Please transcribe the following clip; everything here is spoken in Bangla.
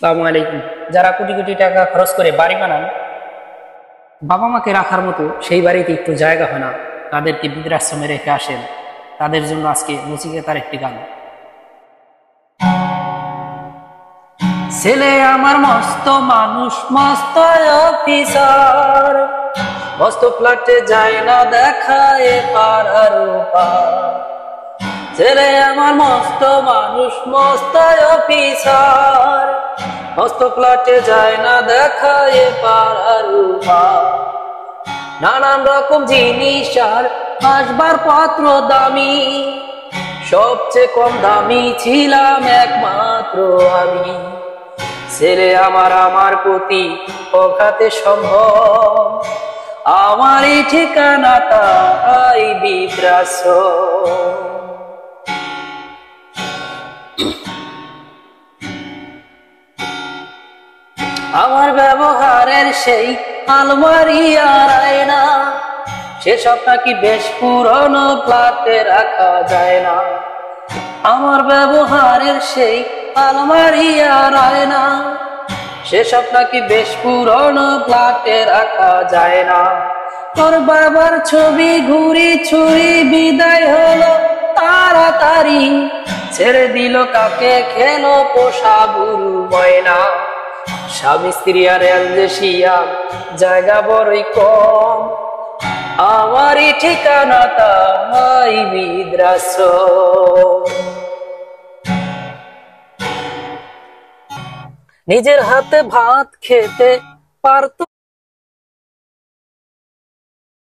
আসসালামু আলাইকুম। যারা কোটি কোটি টাকা খরচ করে বাড়ি বানান, বাবা মাকে রাখার মতো সেই বাড়িতে একটু জায়গা হয় না, তাদেরকে বৃদ্ধাশ্রমে রেখে আসেন। তাদের জন্য আজকে নচিকেতার একটি গান। ছেলে আমার মস্ত মানুষ, মস্ত অফিসার, মস্ত ফ্ল্যাটে যায় না দেখায় পাড়ার পার। ছেলে আমার মস্ত মানুষ, মস্ত অফিসার, মস্ত ফ্ল্যাটে যায় না দেখায় পাড়ার পার। নানান রকম জিনিস আর আসবাবপত্র দামি, সবচেয়ে কম দামি ছিলাম একমাত্র আমি। ছেলে আমার আমার প্রতি অঘাতে সম্ভব, আমারই ঠিকানা তাই বৃদ্ধাশ্রম। আমার ব্যবহারের সেই আলমারি আর আয়না, সেসব নাকি বেশ পুরনো ফ্ল্যাটে রাখা যায় না। আমার ব্যবহারের সেই আলমারি আর আয়না, সেসব নাকি বেশ পুরনো ফ্ল্যাটে রাখা যায় না। তোর বাবার ছবি ঘুরি ছুরি বিদায় হলো তাড়াতাড়ি, ছেড়ে দিল কাকে খেলো পোষা বুড়ো ময়না। স্বামী স্ত্রী আর এলজেশিয়া জায়গা বড়ই কম, আমারই ঠিকানা তাই বৃদ্ধাশ্রম। নিজের হাতে ভাত খেতে পারতো